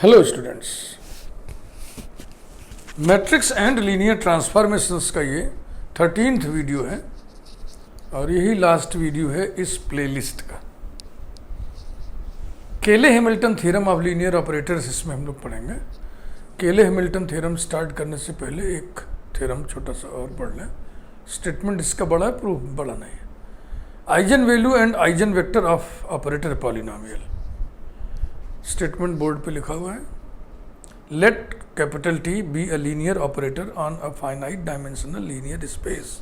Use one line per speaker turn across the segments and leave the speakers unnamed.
Hello students, matrix and linear transformations का ये 13th video है और यही लास्ट वीडियो है इस प्लेलिस्ट का। केले Hamilton theorem of linear operators इसमें हम लोग पढ़ेंगे। केले हैमिल्टन थ्योरम स्टार्ट करने से पहले एक थ्योरम छोटा सा और पढ़ लें। स्टेटमेंट इसका बड़ा है, प्रूफ बड़ा नहीं है। Eigen value and eigen vector of operator polynomial. Statement board पे लिखा हुआ है, let capital T be a linear operator on a finite dimensional linear space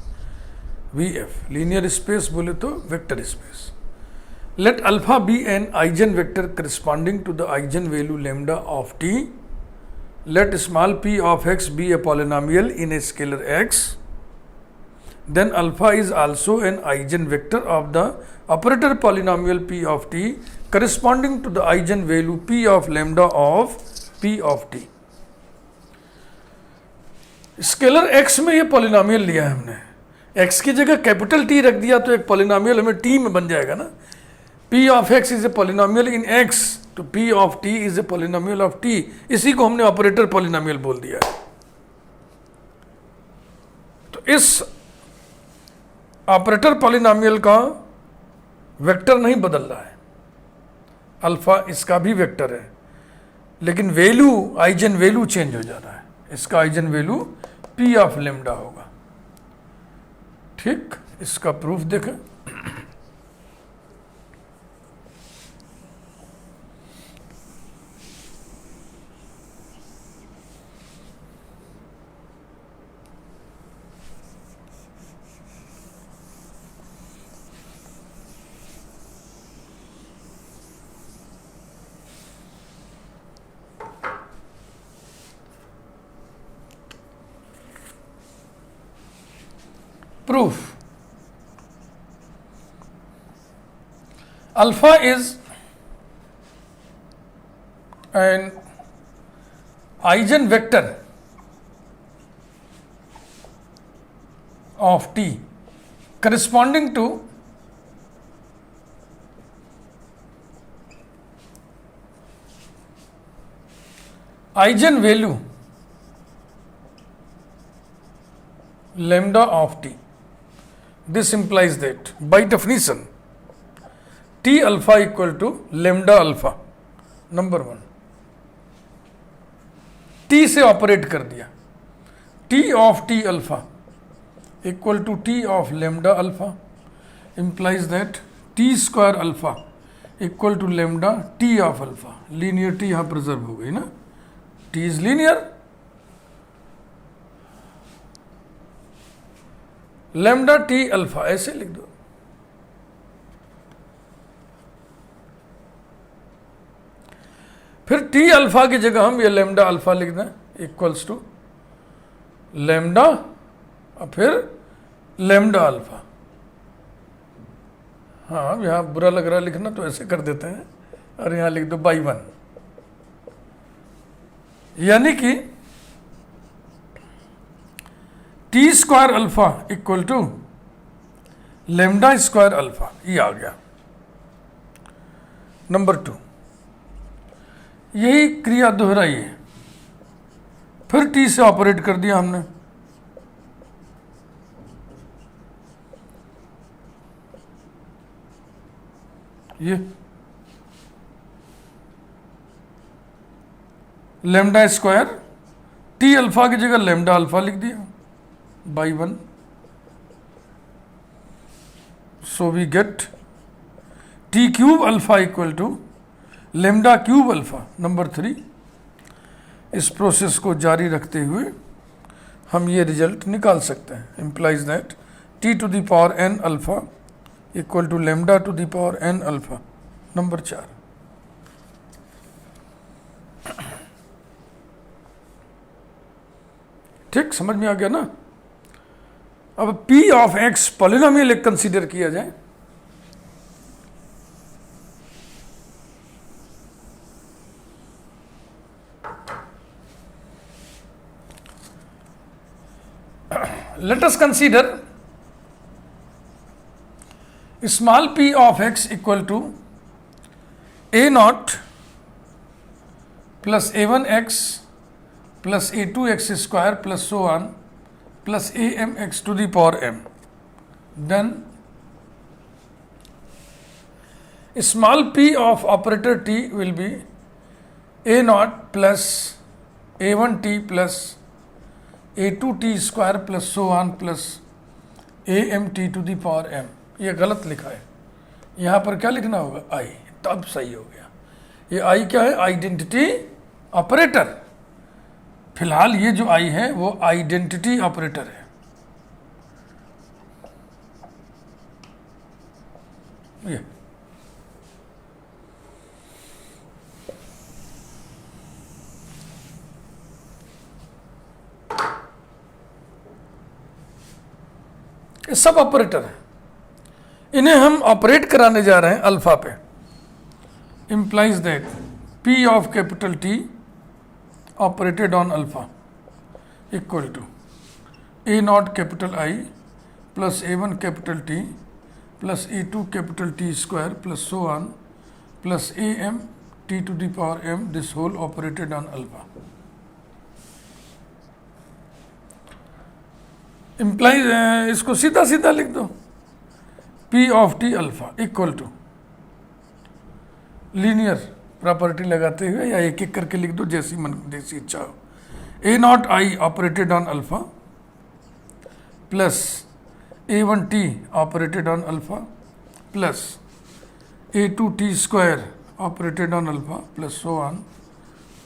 V F. Linear space बोले तो vector space. Let alpha be an eigen vector corresponding to the eigen value lambda of T. Let small p of x be a polynomial in a scalar x. Then alpha is also an eigenvector of the operator polynomial p of t corresponding to the eigenvalue p of lambda of p of t. Scalar x में ये polynomial लिया है हमने, x की जगह capital T रख दिया तो एक पॉलिनोमियल हमें t में बन जाएगा ना। p of x is a polynomial in x, तो p of t is a polynomial of t। इसी को हमने ऑपरेटर पॉलिनोमियल बोल दिया है। तो इस ऑपरेटर पॉलिनोमियल का वेक्टर नहीं बदल रहा है, अल्फा इसका भी वेक्टर है, लेकिन वैल्यू आइजन वैल्यू चेंज हो जा रहा है। इसका eigen value p of lambda होगा। ठीक, इसका प्रूफ देखें। Proof. Alpha is an eigenvector of t corresponding to eigenvalue lambda of t. This implies that by definition t alpha equal to lambda alpha, number 1। t से operate कर दिया, t of t alpha equal to t of lambda alpha implies that t square alpha equal to lambda t of alpha। Linearity यहाँ preserve हो गई ना, t is linear, lambda T alpha ऐसे लिख दो। फिर टी अल्फा की जगह हम ये लेमडा अल्फा लिख दें इक्वल्स टू लेमडा और फिर लेमडा अल्फा। हाँ, यहाँ बुरा लग रहा है लिखना तो ऐसे कर देते हैं और यहाँ लिख दो बाई 1, यानी कि T square alpha equal to lambda square alpha, ये आ गया। नंबर 2, यही क्रिया दोहराइए। फिर टी से ऑपरेट कर दिया हमने, ये लेमडा स्क्वायर टी अल्फा की जगह लेमडा अल्फा लिख दिया by 1. So we get t cube alpha equal to lambda cube alpha, number 3। इस प्रोसेस को जारी रखते हुए हम ये रिजल्ट निकाल सकते हैं। implies that t to the power n alpha equal to lambda to the power n alpha, number 4। ठीक, समझ में आ गया ना। अब p ऑफ x पॉलिनोमियल एक कंसीडर किया जाए। Let us consider small p of x equal to a naught plus a1x plus a2x square plus so on plus amx to the power m, then small p of operator t will be a0 plus a1t plus a2t square plus so on plus amt to the power m। ये गलत लिखा है, यहाँ पर क्या लिखना होगा i, तब सही हो गया। ये i क्या है? Identity operator. फिलहाल ये जो i है वो आइडेंटिटी ऑपरेटर है। ये सब ऑपरेटर है, इन्हें हम ऑपरेट कराने जा रहे हैं अल्फा पे। implies that p of capital T operated on alpha equal to a0 capital I plus a1 capital T plus a2 capital T square plus so on plus am t to the power m, this whole operated on alpha। implies इसको सीधा सीधा लिख दो, p of t alpha equal to linear property लगाते हुए या एक एक करके लिख दो जैसी मन जैसी इच्छा हो। a0 I operated on alpha plus a1t operated on alpha plus a2t square operated on alpha plus so on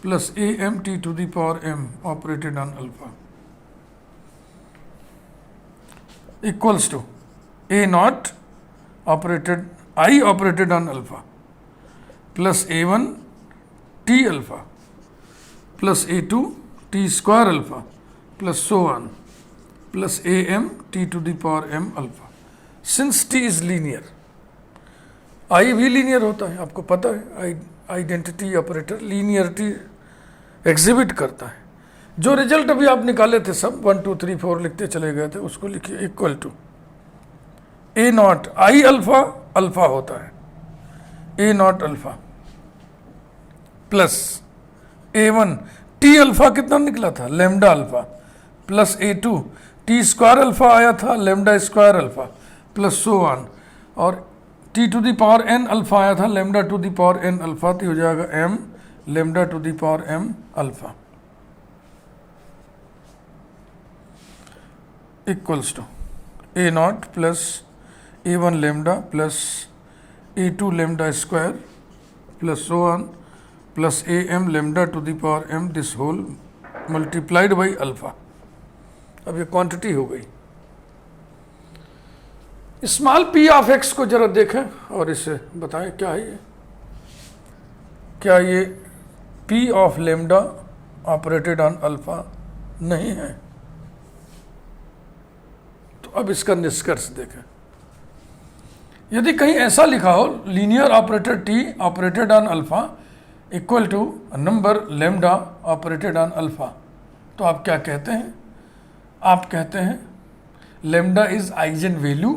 plus amt to the power m operated on alpha equals to a0 operated I operated on alpha plus a1 t alpha plus a2 t square alpha plus so on plus am t to the power m alpha। since t is linear, I भी linear होता है, आपको पता है। Identity operator linearity exhibit करता है। जो result अभी आप निकाले थे सब 1 2 3 4 लिखते चले गए थे, उसको लिखिए equal to a0 I alpha, alpha होता है a0 alpha plus a1 t alpha कितना निकला था? Lambda alpha plus a2 t square alpha आया था, lambda square alpha plus so on, और t to the power n alpha आया था, lambda to the power n alpha, तो हो जाएगा m lambda to the power m alpha equals to a0 plus a1 lambda plus a2 lambda square plus so on plus am lambda to the power m, this whole multiplied by alpha। अब ये quantity हो गई। Small p of x को जरा देखें और इसे बताएं क्या है ये। क्या ये p of lambda operated on alpha नहीं है? अब इसका निष्कर्ष देखें। यदि कहीं ऐसा लिखा हो linear operator T operated on alpha equal to number lambda operated on alpha, तो आप क्या कहते हैं? आप कहते हैं lambda is eigen value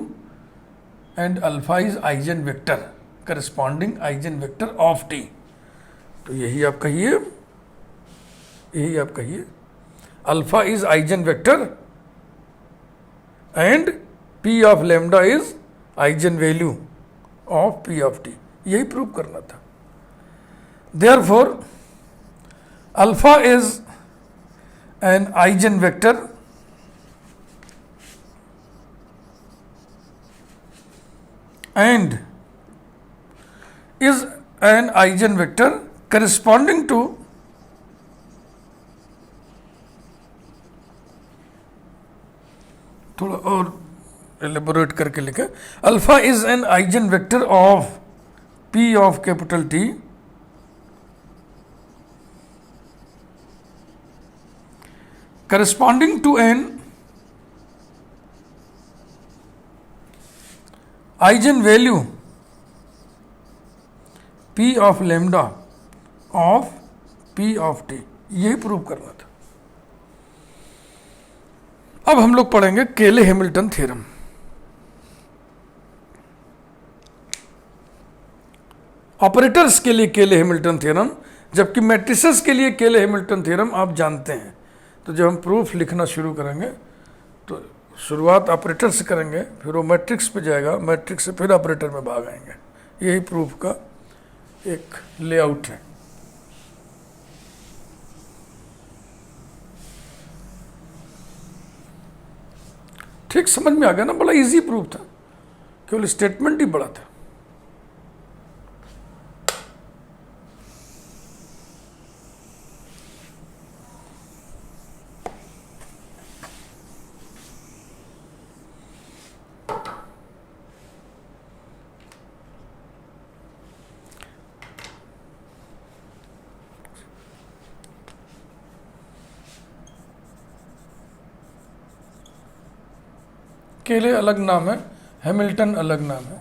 and alpha is eigen vector corresponding eigen vector of T. तो यही आप कहिए, यही आप कहिए alpha is eigen vector and p of lambda is eigen value of p of t, यही प्रूव करना था। therefore alpha is an eigen vector and is an eigen vector corresponding to थोड़ा और एलेबोरेट करके लिखे, alpha is an eigen vector of P of capital T corresponding to an eigen value P of lambda of P of T, यही prove करना था। अब हम लोग पढ़ेंगे केले हैमिल्टन थ्योरम। ऑपरेटर्स के लिए केले हैमिल्टन थ्योरम जबकि मैट्रिसेस के लिए केले हैमिल्टन थ्योरम आप जानते हैं। तो जब हम प्रूफ लिखना शुरू करेंगे तो शुरुआत ऑपरेटर से करेंगे, फिर वो मैट्रिक्स पे जाएगा, मैट्रिक्स से फिर ऑपरेटर में भाग आएंगे। यही प्रूफ का एक लेआउट है। ठीक समझ में आ गया ना? बड़ा इजी प्रूफ था, केवल स्टेटमेंट ही बड़ा था। केले अलग नाम है, हैमिल्टन अलग नाम है।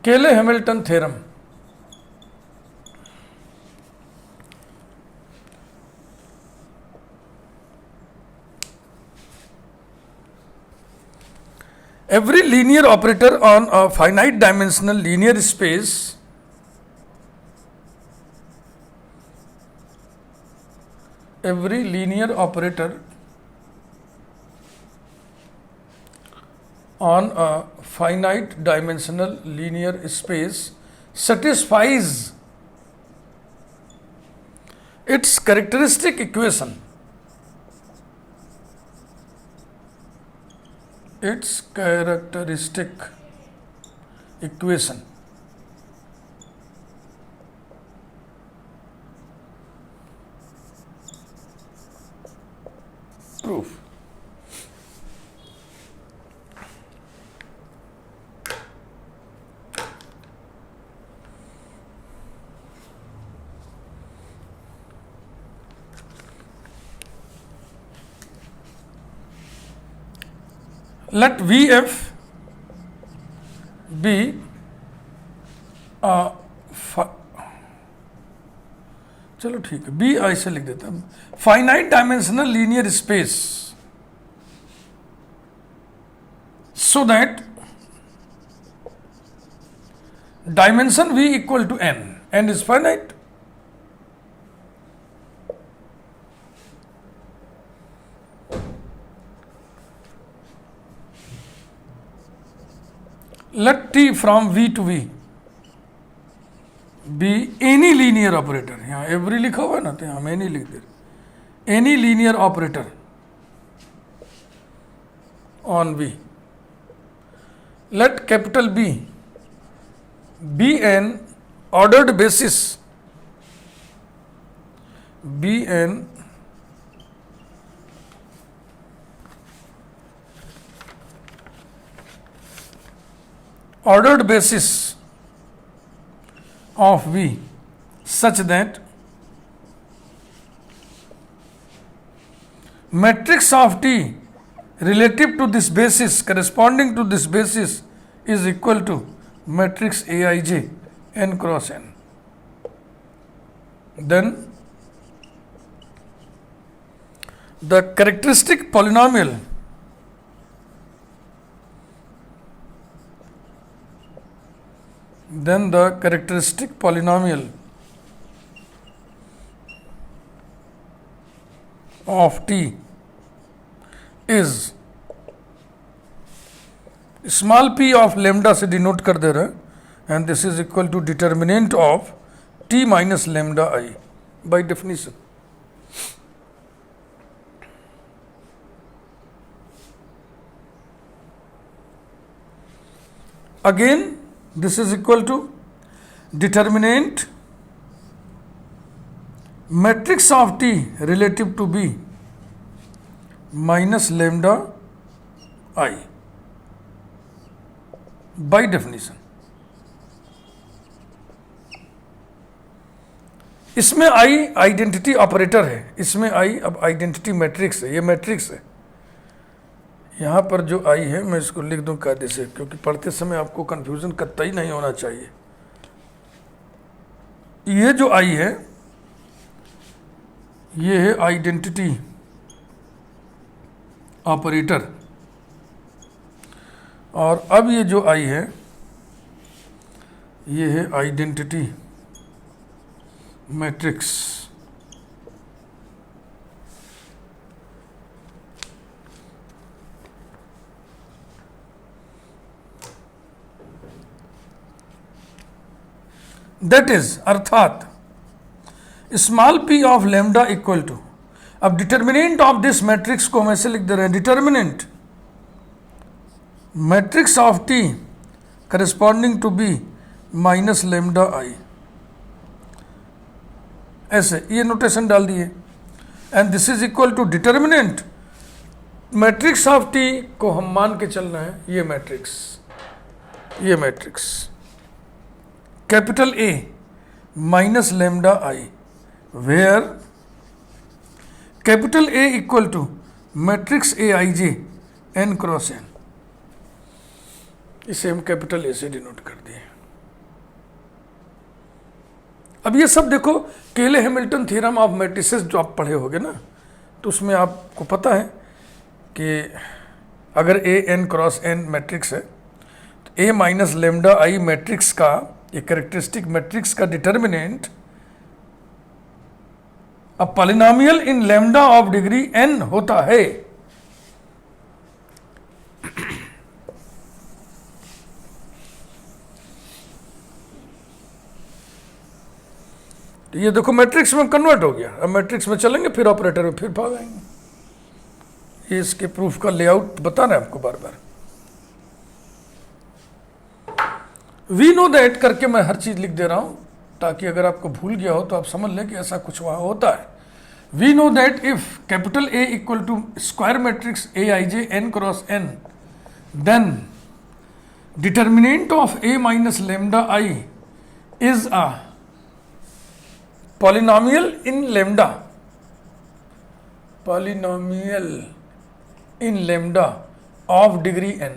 केले Hamilton theorem every linear operator on a finite dimensional linear space every linear operator on a finite dimensional linear space satisfies its characteristic equation. Its characteristic equation. Proof. Let VF be a चलो ठीक है, B ऐसे लिख देता हूं, finite dimensional linear space, so that dimension V equal to n, n is finite. Let T from V to V be any linear operator, यहाँ every लिखा हुआ है ना, तो हम any लिख दे रहे, any linear operator on V. Let capital B be an ordered basis, be an ordered basis of V such that matrix of T relative to this basis corresponding to this basis is equal to matrix Aij n cross n. Then the characteristic polynomial of T is small p of lambda से denote कर दे रहे हैं, and this is equal to determinant of T minus lambda I by definition. Again this is equal to determinant matrix of T relative to B minus lambda I by definition। इसमें I identity operator है, इसमें I अब identity matrix है, ये matrix है। यहाँ पर जो I है मैं इसको लिख दूं कायदे से, क्योंकि पढ़ते समय आपको कंफ्यूजन कतई नहीं होना चाहिए। ये जो I है ये है आइडेंटिटी ऑपरेटर, और अब ये जो I है ये है आइडेंटिटी मैट्रिक्स दैट इज, अर्थात small P of lambda equal to, अब डिटर्मिनेंट ऑफ दिस मैट्रिक्स को हम ऐसे लिख दे रहे हैं, determinant matrix of T corresponding to B minus lambda I, ऐसे ये नोटेशन डाल दिए, and this is equal to determinant matrix of T को हम मान के चलना है, ये matrix capital A minus lambda I, where capital A equal to matrix A I J n cross N, इसे हम कैपिटल ए से डिनोट कर दिए। अब ये सब देखो केले हैमिल्टन थ्योरम ऑफ मैट्रिसेस जो आप पढ़े होगे ना, तो उसमें आपको पता है कि अगर A n cross n matrix है तो A minus lambda I matrix का, ये कैरेक्टरिस्टिक मैट्रिक्स का determinant a polynomial in lambda of degree n होता है। तो ये देखो मैट्रिक्स में कन्वर्ट हो गया, अब मैट्रिक्स में चलेंगे फिर ऑपरेटर में फिर भाग आएंगे। ये इसके प्रूफ का लेआउट बताना है आपको बार बार। वी नो दैट करके मैं हर चीज लिख दे रहा हूं ताकि अगर आपको भूल गया हो तो आप समझ लें कि ऐसा कुछ वहां होता है। We know that if capital A equal to square matrix A I J n cross n, then determinant of A minus lambda I is a polynomial in lambda, polynomial in lambda of degree n.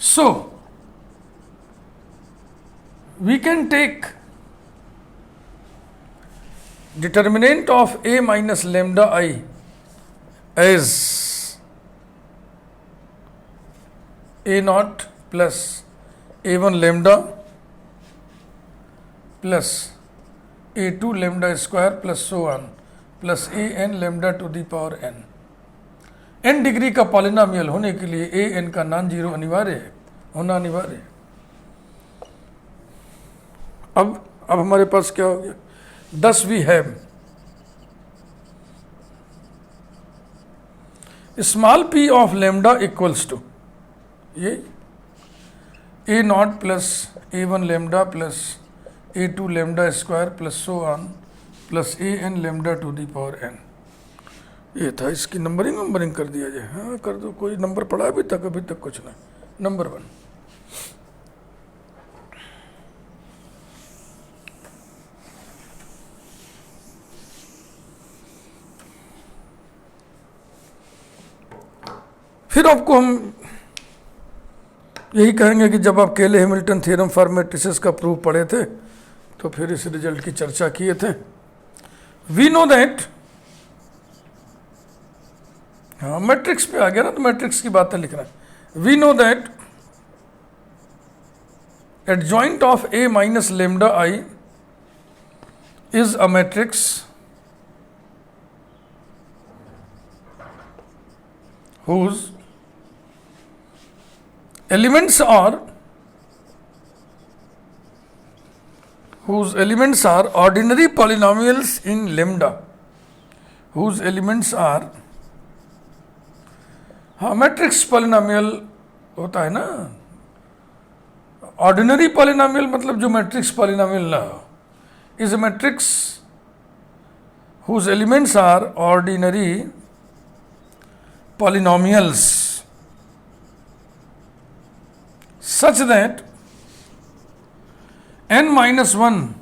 So we can take determinant of a minus lambda I as a naught plus a1 lambda plus a2 lambda square plus so on plus A n lambda to the power n. N degree का polynomial होने के लिए A n का non zero अनिवार्य है, होना अनिवार्य है। अब हमारे पास क्या हो गया, 10 we have small P of lambda equals to ये a naught plus a1 lambda plus a2 lambda square plus so on plus A n lambda to the power n. ये था, इसकी नंबरिंग कर दिया जाए। हाँ कर दो, कोई नंबर पढ़ा अभी तक कुछ ना। नंबर 1, फिर आपको हम यही कहेंगे कि जब आप केले हैमिल्टन थ्योरम फॉर मैट्रिसेस का प्रूफ पढ़े थे तो फिर इस रिजल्ट की चर्चा किए थे। वी नो दैट, हाँ मैट्रिक्स पे आ गया ना, तो मैट्रिक्स की बातें लिखना है। We know that adjoint of A minus lambda I is a matrix whose elements are ordinary polynomials in lambda, whose elements are, हाँ मैट्रिक्स पॉलिनोमियल होता है ना, ऑर्डिनरी पॉलिनोमियल मतलब जो मैट्रिक्स पॉलिनोमियल ना हो, is a matrix whose elements are ordinary polynomials such that n minus 1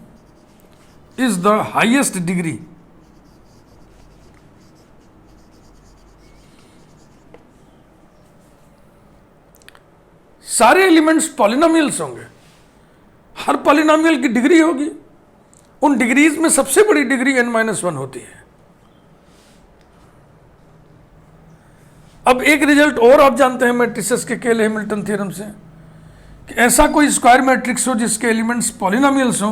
is the highest degree सारे elements polynomials होंगे, हर पॉलिनोमियल की डिग्री होगी, उन डिग्रीज में सबसे बड़ी डिग्री n माइनस 1 होती है। अब एक रिजल्ट और आप जानते हैं मैट्रिसेस के केले हैमिल्टन थ्योरम से कि ऐसा कोई स्क्वायर मैट्रिक्स हो जिसके एलिमेंट्स पॉलिनोमियल्स हो,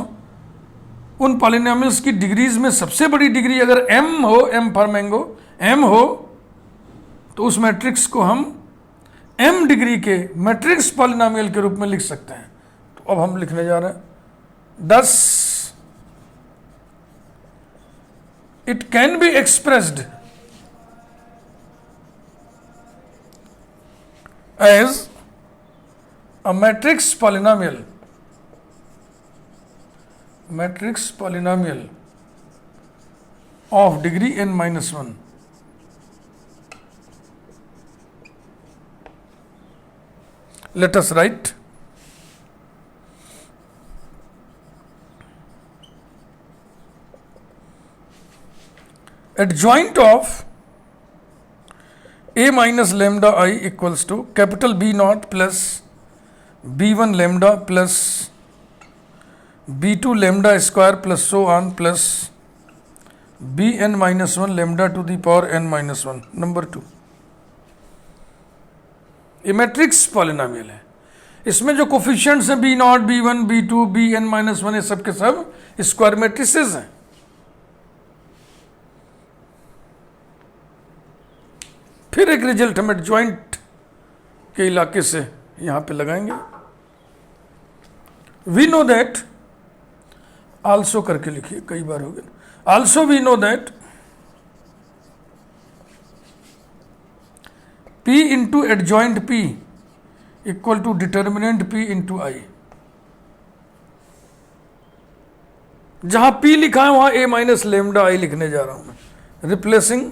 उन पॉलिनोमियल्स की डिग्रीज में सबसे बड़ी डिग्री अगर m हो, m फॉर मैंगो m हो, तो उस मैट्रिक्स को हम m डिग्री के मैट्रिक्स पॉलिनोमियल के रूप में लिख सकते हैं। तो अब हम लिखने जा रहे हैं 10 it can be expressed as a matrix polynomial of degree n minus 1 let us write adjoint of a minus lambda I equals to capital B naught plus b1 lambda plus b2 lambda square plus so on plus bn minus 1 lambda to the power n minus 1। Number 2, ये matrix polynomial है, इसमें जो coefficients हैं b0, b1, b2, bn minus 1 ये सब के सब square matrices हैं। फिर एक रिजल्ट हम एडजॉइंट के इलाके से यहां पे लगाएंगे। वी नो दैट, आल्सो करके लिखिए, कई बार हो गया। Also we know that P into adjoint P equal to determinant P into I। जहां P लिखा है वहां A माइनस लेमडा I लिखने जा रहा हूं मैं, replacing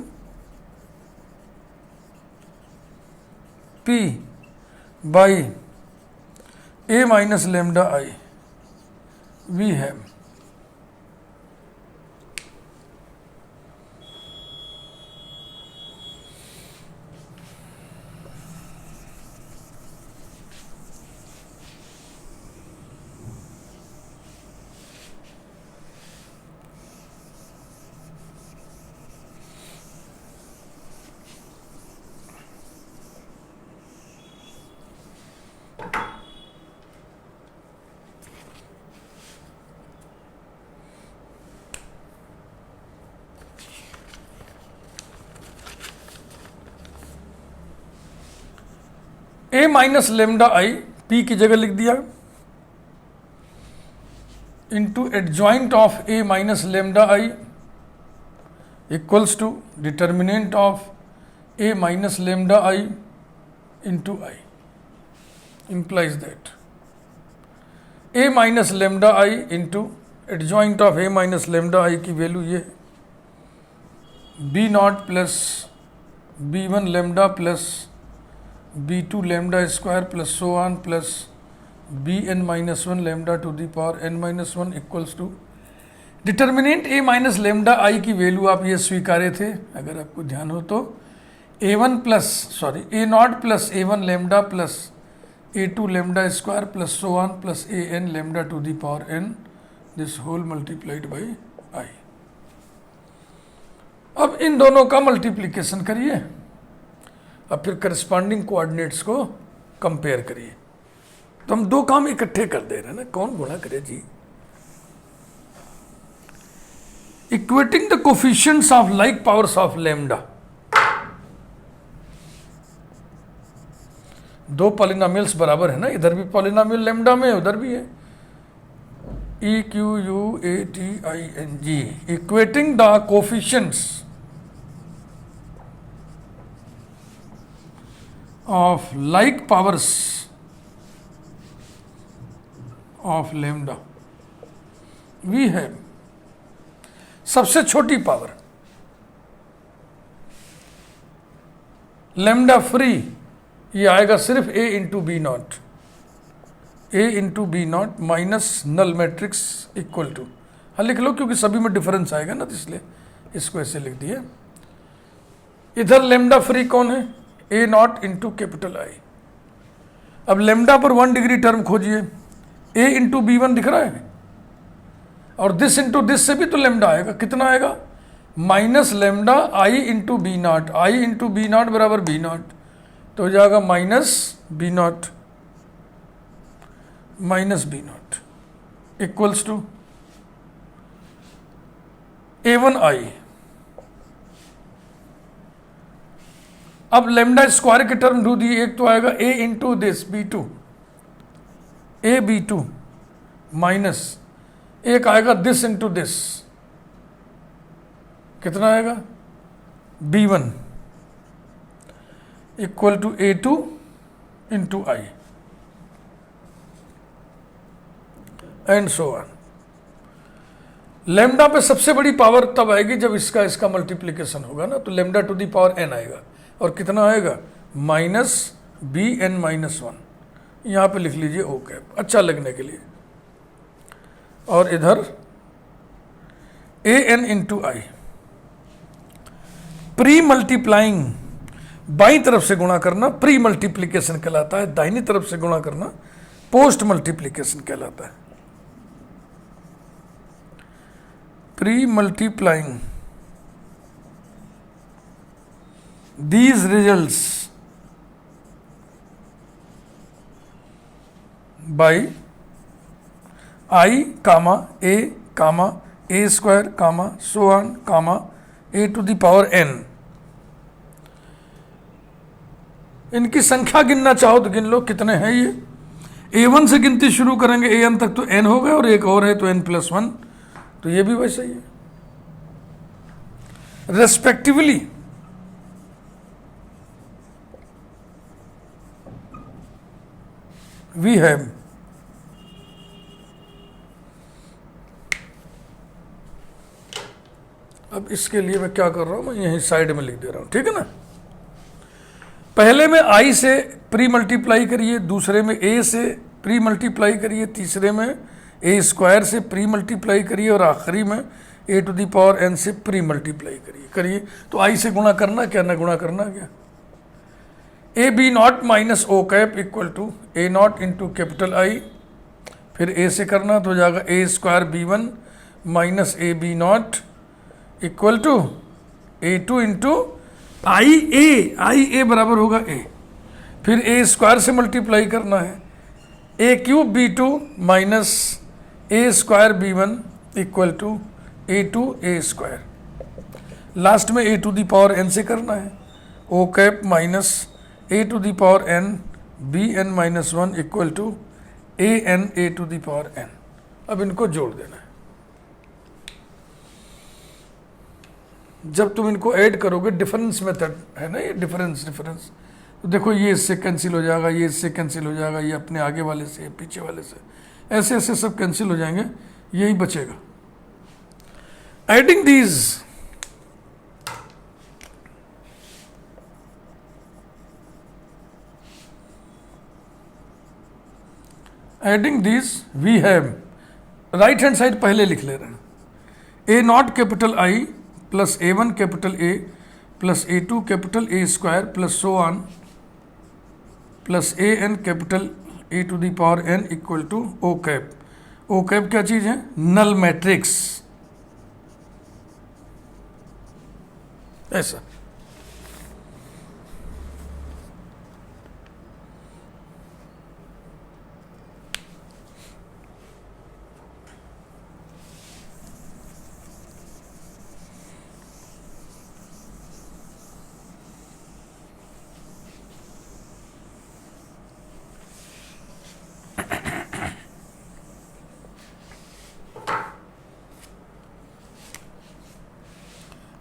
P by A minus lambda I। we have A minus lambda I P की जगह लिख दिया into adjoint of A minus lambda I equals to determinant of A minus lambda I into I implies that a minus lambda I into adjoint of A minus lambda I की value ये B naught plus B one lambda plus b2 lambda square plus so on plus bn minus 1 lambda to the power n minus 1 equals to determinant a minus lambda I की value आप ये स्वीकारे थे, अगर आपको ध्यान हो तो a1 plus a naught plus a1 lambda plus a2 lambda square plus so on plus an lambda to the power n this whole multiplied by i। अब इन दोनों का मल्टीप्लिकेशन करिए, अब फिर करस्पॉन्डिंग कोऑर्डिनेट्स को कंपेयर करिए। तो हम दो काम इकट्ठे कर दे रहे हैं ना, कौन गुणा करे जी। Equating the coefficients of like powers of lambda, दो पॉलिनोमियल्स बराबर है ना, इधर भी पॉलिनोमियल लैम्डा में उधर भी है। E Q U A T I N G, equating the coefficients of like powers of lambda we have सबसे छोटी पावर लैम्डा फ्री, ये आएगा सिर्फ a into B naught, a into B naught minus null matrix equal to, हाँ लिख लो क्योंकि सभी में डिफरेंस आएगा ना, तो इसलिए इसको ऐसे लिख दिया। इधर लैम्डा फ्री कौन है, ए नॉट इंटू कैपिटल आई। अब लेमडा पर 1 डिग्री टर्म खोजिए, ए इंटू बी वन दिख रहा है, और दिस इंटू दिस से भी तो लेमडा आएगा, कितना आएगा minus lambda I into B naught, I into B naught बराबर बी नॉट, तो हो जाएगा minus B naught minus B naught equals to A1I। अब लेमडा स्क्वायर की टर्म ढूंढ दी, एक तो आएगा A into this B2, A B2 minus एक आएगा दिस इंटू दिस, कितना आएगा B1 equal to A2 into I and so on. Lambda पे सबसे बड़ी पावर तब आएगी जब इसका मल्टीप्लीकेशन होगा ना, तो lambda to the power n आएगा, और कितना आएगा minus B n minus one, यहाँ पे लिख लीजिए ओ कैप अच्छा लगने के लिए, और इधर A N into I. Pre multiplying बाईं तरफ से गुणा करना प्री मल्टीप्लीकेशन कहलाता है, दाहिनी तरफ से गुणा करना पोस्ट मल्टीप्लीकेशन कहलाता है। Pre multiplying these results by I comma a square comma so on comma a to the power n। इनकी संख्या गिनना चाहो तो गिन लो कितने हैं ये। A1 से गिनती शुरू करेंगे AN तक तो n हो गए, और एक और है तो n+1, तो ये भी वैसे ही है रेस्पेक्टिवली। वी हैव अब इसके लिए मैं क्या कर रहा हूं, मैं यहीं साइड में लिख दे रहा हूं, ठीक है ना। पहले में आई से प्री मल्टीप्लाई करिए, दूसरे में ए से प्री मल्टीप्लाई करिए, तीसरे में ए स्क्वायर से प्री मल्टीप्लाई करिए, और आखिरी में a to the power N से प्री मल्टीप्लाई करिए। तो आई से गुणा करना क्या, न गुणा करना क्या। A b naught minus o cap equal to a naught into capital I, फिर ए से करना तो हो जाएगा a square B1 minus a b naught equal to A2 into I a बराबर होगा ए, फिर ए स्क्वायर से मल्टीप्लाई करना है a cube B2 minus a square B1 equal to A2 a square, last में a to the power n से करना है o cap minus a to the power n bn minus one equal to a n a to the power n। अब इनको जोड़ देना है। जब तुम इनको ऐड करोगे, डिफरेंस मेथड है ना ये, डिफरेंस तो देखो ये इससे कैंसिल हो जाएगा, ये इससे कैंसिल हो जाएगा, ये अपने आगे वाले से पीछे वाले से, ऐसे ऐसे सब कैंसिल हो जाएंगे, यही बचेगा। Adding these we have, right hand side पहले लिख ले रहे हैं, a naught capital I plus A1 capital a plus A2 capital a square plus so on plus A n capital a to the power n equal to o cap. O cap क्या चीज है, null matrix, ऐसा।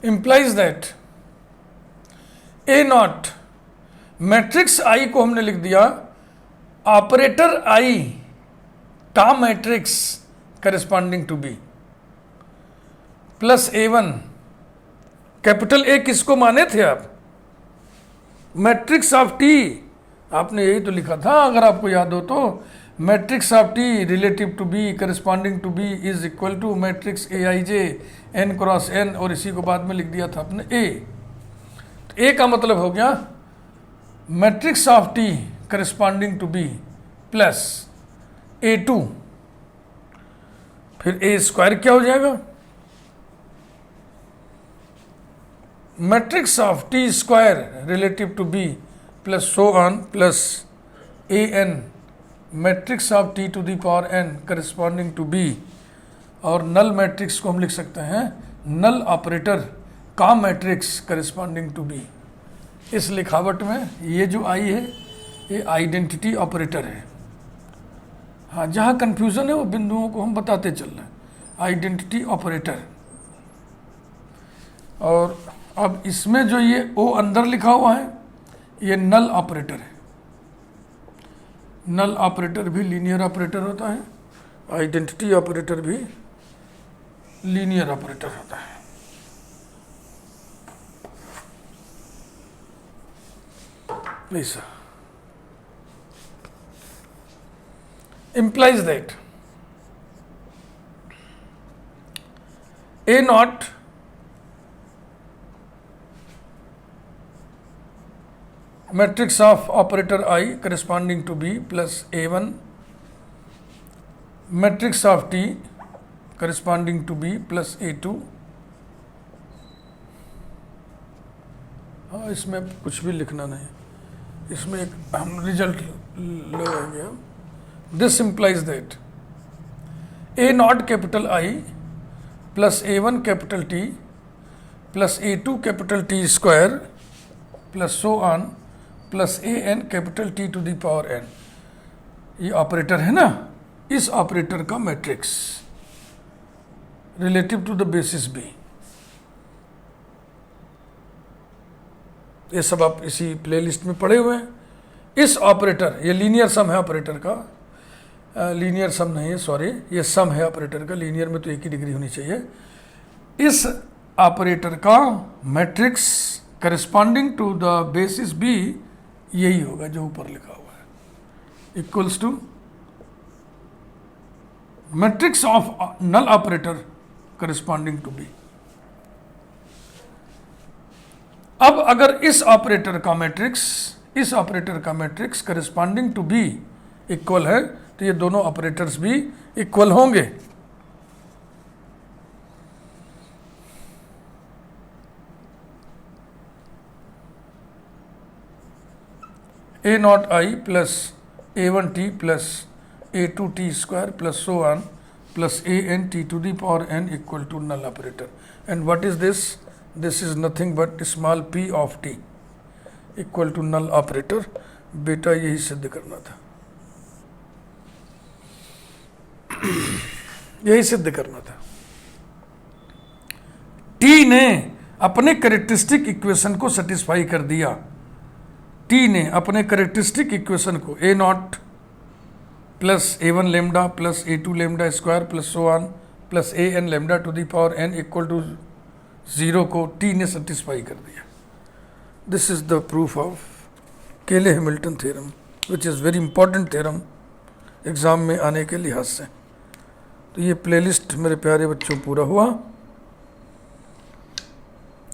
implies that a naught matrix I को हमने लिख दिया operator I टा matrix corresponding to B plus A1 capital ए किसको माने थे आप, मैट्रिक्स ऑफ टी, आपने यही तो लिखा था अगर आपको याद हो तो, matrix of T relative to B corresponding to B is equal to matrix AIJ n cross n, और इसी को बाद में लिख दिया था आपने A। तो A का मतलब हो गया matrix of T corresponding to B plus A2, फिर A स्क्वायर क्या हो जाएगा, matrix of T square relative to B plus so on plus AN matrix of T to the power n corresponding to B, और null matrix को हम लिख सकते हैं नल ऑपरेटर का मैट्रिक्स करस्पॉन्डिंग टू बी। इस लिखावट में ये जो आई है ये आइडेंटिटी ऑपरेटर है। हाँ, जहाँ कन्फ्यूज़न है वो बिंदुओं को हम बताते चल रहे हैं, आइडेंटिटी ऑपरेटर। और अब इसमें जो ये ओ अंदर लिखा हुआ है ये नल ऑपरेटर है। नल ऑपरेटर भी लीनियर ऑपरेटर होता है, आइडेंटिटी ऑपरेटर भी लीनियर ऑपरेटर होता है। ऐसा implies that A naught matrix of operator I corresponding to B plus A1 matrix of T corresponding to B plus A2। हाँ, इसमें कुछ भी लिखना नहीं, इसमें एक हम रिजल्ट लगाएंगे। This implies that A naught capital I plus A1 capital T plus A2 capital T square plus so on plus AN capital T to the power n, ये ऑपरेटर है ना, इस ऑपरेटर का matrix relative to the basis B. ये सब आप इसी playlist में पढ़े हुए हैं। इस ऑपरेटर, ये लीनियर सम है ऑपरेटर का, लीनियर सम नहीं है, सॉरी, ये सम है ऑपरेटर का, लीनियर में तो एक ही डिग्री होनी चाहिए। इस ऑपरेटर का matrix corresponding to the basis B यही होगा जो ऊपर लिखा हुआ है, equals to matrix of null operator corresponding to B. अब अगर इस ऑपरेटर का matrix corresponding to B equal है तो ये दोनों ऑपरेटर्स भी इक्वल होंगे। A naught I plus A1T plus A2T square plus so on plus AN T to the power n equal to null operator. And what is this? This is nothing but small p of t equal to null operator। बेटा यही सिद्ध करना था, यही सिद्ध करना था। T ने अपने कैरेक्टरिस्टिक इक्वेशन को सेटिस्फाई कर दिया। टी ने अपने कैरेक्टरिस्टिक इक्वेशन को a naught plus A1 lambda plus A2 lambda square plus so on plus AN lambda to the power n equal to 0 को टी ने सेटिस्फाई कर दिया। This is the proof of Cayley Hamilton theorem, which is very important theorem exam में आने के लिहाज से। तो ये प्लेलिस्ट मेरे प्यारे बच्चों पूरा हुआ।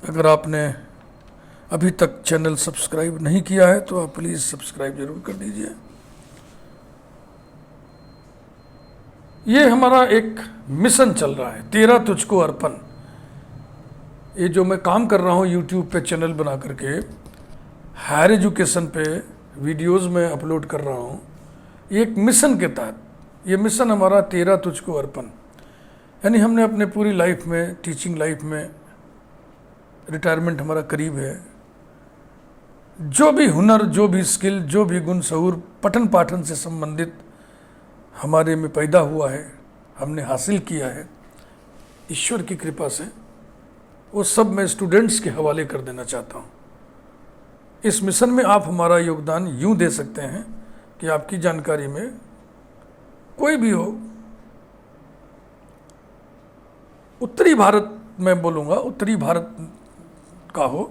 अगर आपने अभी तक चैनल सब्सक्राइब नहीं किया है तो आप प्लीज़ सब्सक्राइब जरूर कर दीजिए। ये हमारा एक मिशन चल रहा है, तेरा तुझको अर्पण। ये जो मैं काम कर रहा हूँ यूट्यूब पे चैनल बना करके हायर एजुकेशन पे वीडियोस में अपलोड कर रहा हूँ, ये एक मिशन के तहत, ये मिशन हमारा तेरा तुझको अर्पण। यानी हमने अपने पूरी लाइफ में, टीचिंग लाइफ में, रिटायरमेंट हमारा करीब है, जो भी हुनर, जो भी स्किल, जो भी गुण सहूर पठन पाठन से संबंधित हमारे में पैदा हुआ है, हमने हासिल किया है ईश्वर की कृपा से, वो सब मैं स्टूडेंट्स के हवाले कर देना चाहता हूँ। इस मिशन में आप हमारा योगदान यूँ दे सकते हैं कि आपकी जानकारी में कोई भी हो, उत्तरी भारत में बोलूँगा, उत्तरी भारत का हो,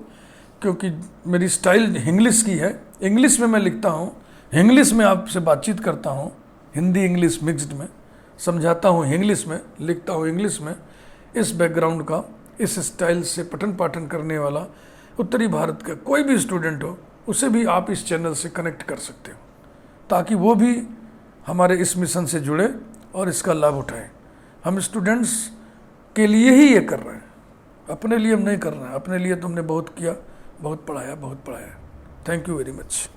क्योंकि मेरी स्टाइल इंग्लिश की है। इंग्लिश में मैं लिखता हूँ, इंग्लिश में आपसे बातचीत करता हूँ, हिंदी इंग्लिश मिक्स्ड में समझाता हूँ, इंग्लिश में लिखता हूँ, इंग्लिश में। इस बैकग्राउंड का, इस स्टाइल से पठन पाठन करने वाला उत्तरी भारत का कोई भी स्टूडेंट हो, उसे भी आप इस चैनल से कनेक्ट कर सकते हो, ताकि वो भी हमारे इस मिशन से जुड़े और इसका लाभ उठाए। हम स्टूडेंट्स के लिए ही ये कर रहे हैं, अपने लिए हम नहीं कर रहे हैं। अपने लिए तुमने बहुत किया, बहुत पढ़ाया, बहुत पढ़ाया। Thank you very much.